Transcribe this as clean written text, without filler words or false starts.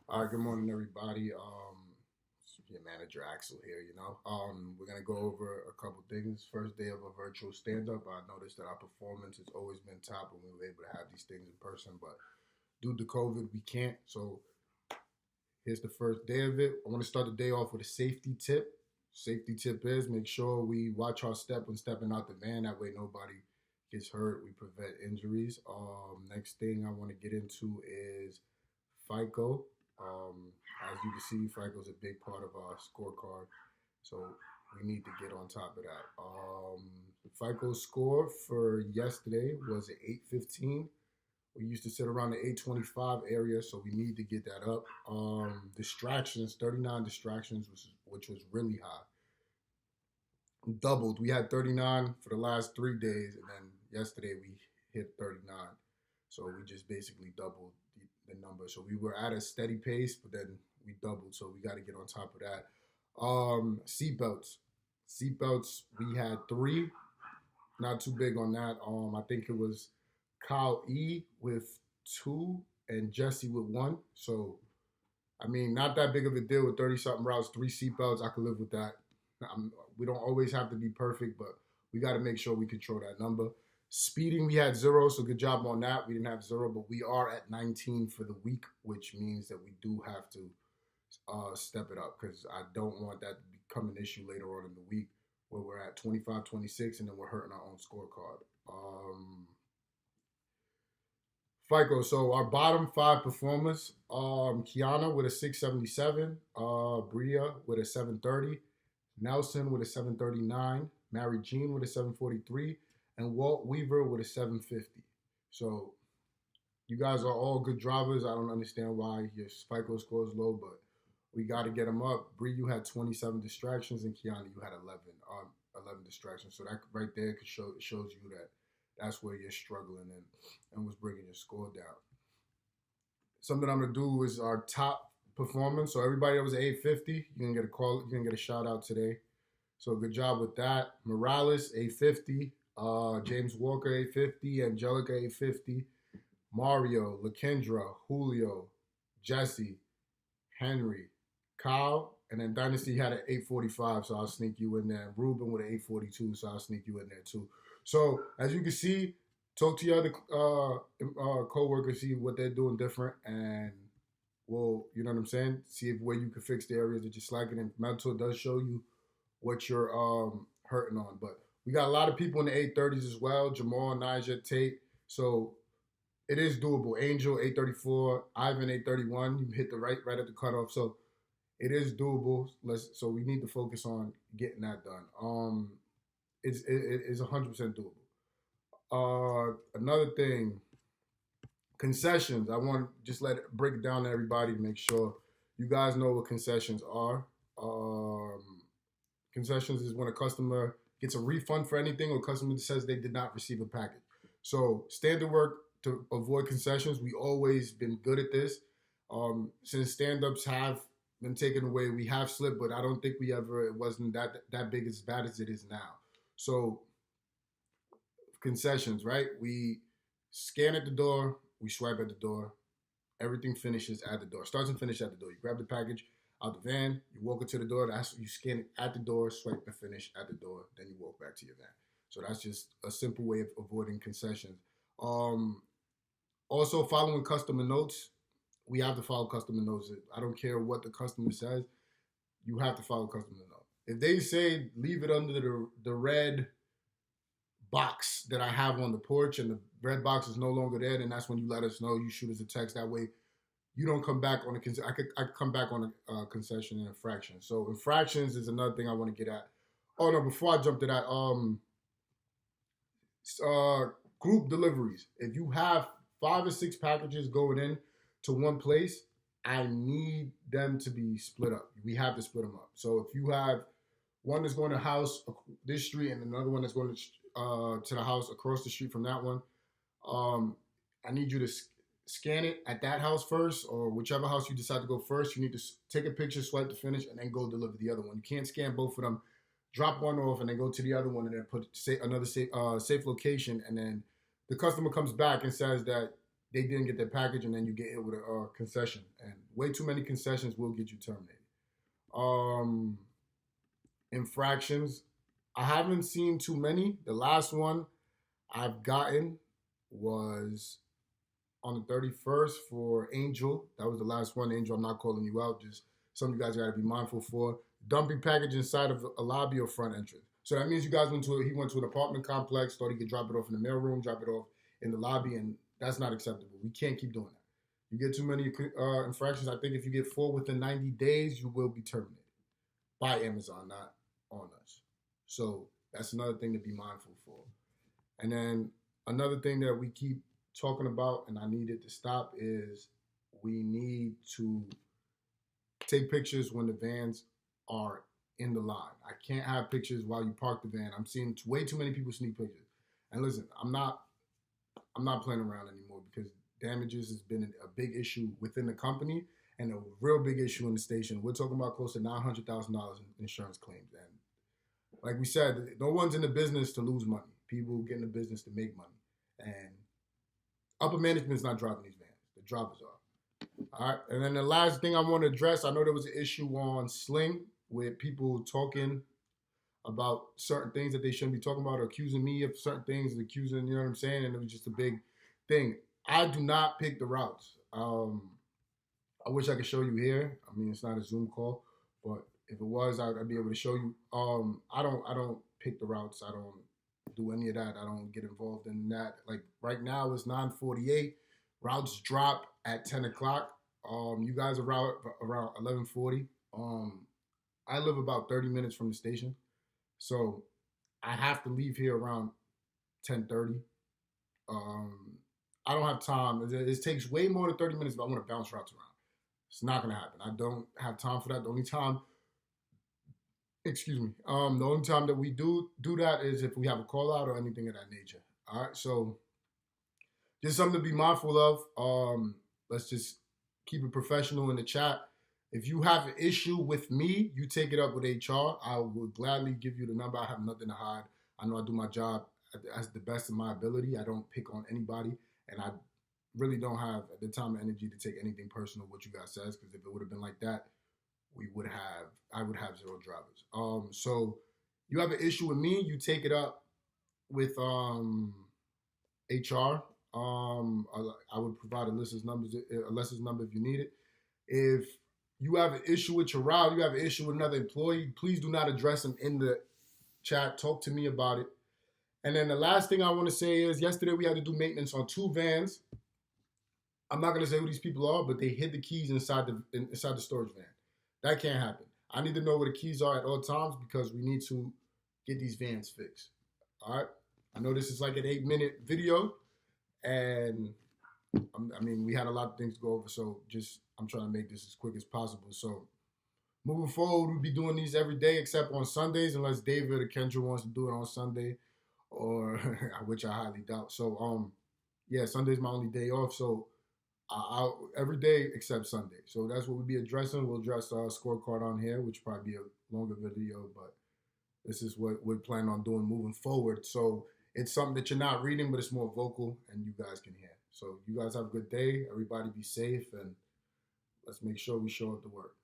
All right, good morning, everybody. Your manager Axel here. We're gonna go over a couple things. First day of a virtual stand-up. I noticed that our performance has always been top when we were able to have these things in person, but due to COVID, we can't. So here's the first day of it. I want to start the day off with a safety tip. Safety tip is make sure we watch our step when stepping out the van. That way, nobody gets hurt. We prevent injuries. Next thing I want to get into is FICO. As you can see, FICO is a big part of our scorecard, so we need to get on top of that. The FICO score for yesterday was an 815. We used to sit around the 825 area, so we need to get that up. Distractions, 39 distractions, which was really high. Doubled. We had 39 for the last 3 days, and then yesterday we hit 39. So we just basically doubled the number. So we were at a steady pace, but then we doubled. So we got to get on top of that. Seatbelts. Seatbelts, we had three. Not too big on that. I think it was Kyle E with two and Jesse with one. So I mean, not that big of a deal with 30 something routes, three seatbelts. I could live with that. We don't always have to be perfect, but we got to make sure we control that number. Speeding, we had zero, so good job on that. We didn't have zero, but we are at 19 for the week, which means that we do have to step it up because I don't want that to become an issue later on in the week where we're at 25, 26, and then we're hurting our own scorecard. FICO. So our bottom five performers: Kiana with a 677, Bria with a 730, Nelson with a 739, Mary Jean with a 743, and Walt Weaver with a 750. So you guys are all good drivers. I don't understand why your FICO score is low, but we got to get them up. Bree, you had 27 distractions, and Kiana, you had 11 distractions. So that right there shows you that that's where you're struggling and was bringing your score down. Something I'm gonna do is our top performance. So everybody that was 850, you can get a call, you can get a shout out today. So good job with that. Morales 850, James Walker 850, Angelica 850, Mario, Lakendra, Julio, Jesse, Henry, Kyle, and then Dynasty had an 845, so I'll sneak you in there. Ruben with an 842, so I'll sneak you in there too. So as you can see, talk to your other co-workers, see what they're doing different, and well, you know what I'm saying. See if where you can fix the areas that you're slacking. And mental does show you what you're hurting on. But we got a lot of people in the 830s as well. Jamal, Nigel, Tate. So it is doable. Angel 834, Ivan 831. You hit the right at the cutoff. So it is doable. So we need to focus on getting that done. It's 100% doable. Another thing, concessions. I want to just break it down to everybody to make sure you guys know what concessions are. Concessions is when a customer gets a refund for anything or a customer says they did not receive a package. So standard work to avoid concessions. We always been good at this. Since stand-ups have been taken away, we have slipped, but I don't think it wasn't that big as bad as it is now. So concessions, right? We scan at the door, we swipe at the door. Everything finishes at the door. Starts and finishes at the door. You grab the package out the van, you walk it to the door, you scan it at the door, swipe and finish at the door, then you walk back to your van. So that's just a simple way of avoiding concessions. Also, following customer notes. We have to follow customer notes. I don't care what the customer says. You have to follow customer notes. If they say leave it under the red box that I have on the porch and the red box is no longer there, then that's when you let us know. You shoot us a text. That way you don't come back on a concession. I could come back on a concession and infraction. So infractions is another thing I want to get at. Oh no, before I jump to that, group deliveries. If you have 5 or 6 packages going in to one place, I need them to be split up. We have to split them up. So if you have one that's going to house this street and another one that's going to the house across the street from that one, I need you to scan it at that house first, or whichever house you decide to go first. You need to take a picture, swipe to finish, and then go deliver the other one. You can't scan both of them. Drop one off and then go to the other one and then put another safe location, and then the customer comes back and says that they didn't get their package, and then you get hit with a concession, and Way too many concessions will get you terminated. Um, Infractions, I haven't seen too many. The last one I've gotten was on the 31st for Angel. That was the last one. Angel, I'm not calling you out. Just something you guys got to be mindful for. Dumping package inside of a lobby or front entrance. So that means you guys he went to an apartment complex, thought he could drop it off in the mailroom, drop it off in the lobby, and that's not acceptable. We can't keep doing that. You get too many infractions. I think if you get 4 within 90 days, you will be terminated by Amazon, not on us. So that's another thing to be mindful for. And then another thing that we keep talking about, and I need it to stop, is we need to take pictures when the vans are in the line. I can't have pictures while you park the van. I'm seeing way too many people sneak pictures. And listen, I'm not playing around anymore because damages has been a big issue within the company and a real big issue in the station. We're talking about close to $900,000 in insurance claims. And like we said, no one's in the business to lose money. People get in the business to make money. And upper management's not driving these vans. The drivers are. All right. And then the last thing I want to address, I know there was an issue on Sling with people talking about certain things that they shouldn't be talking about, or accusing me of certain things, accusing, you know what I'm saying? And it was just a big thing. I do not pick the routes. I wish I could show you here. I mean, it's not a Zoom call, but if it was, I'd be able to show you. I don't pick the routes. I don't do any of that. I don't get involved in that. Like right now, it's 9:48. Routes drop at 10 o'clock. You guys are around 11:40. I live about 30 minutes from the station, so I have to leave here around 10:30. I don't have time. It takes way more than 30 minutes if I want to bounce routes around. It's not going to happen. I don't have time for that. The only time, the only time that we do that is if we have a call out or anything of that nature. All right, so just something to be mindful of. Let's just keep it professional in the chat. If you have an issue with me, you take it up with HR. I will gladly give you the number. I have nothing to hide. I know I do my job as the best of my ability. I don't pick on anybody, and I really don't have the time and energy to take anything personal what you guys says, because if it would have been like that, I would have 0 drivers. So you have an issue with me, you take it up with HR. I would provide Alyssa's number if you need it. If you have an issue with your route, you have an issue with another employee, please do not address them in the chat. Talk to me about it. And then the last thing I want to say is yesterday we had to do maintenance on 2 vans. I'm not going to say who these people are, but they hid the keys inside the storage van. That can't happen. I need to know where the keys are at all times because we need to get these vans fixed. All right? I know this is like an 8-minute video, and we had a lot of things to go over, so I'm trying to make this as quick as possible. So moving forward, we'll be doing these every day except on Sundays, unless David or Kendra wants to do it on Sunday, or which I highly doubt. So Sunday's my only day off, so I'll every day except Sunday. So that's what we'll be addressing. We'll address our scorecard on here, which will probably be a longer video, but this is what we're planning on doing moving forward. So it's something that you're not reading, but it's more vocal and you guys can hear. So you guys have a good day. Everybody be safe, and let's make sure we show up to work.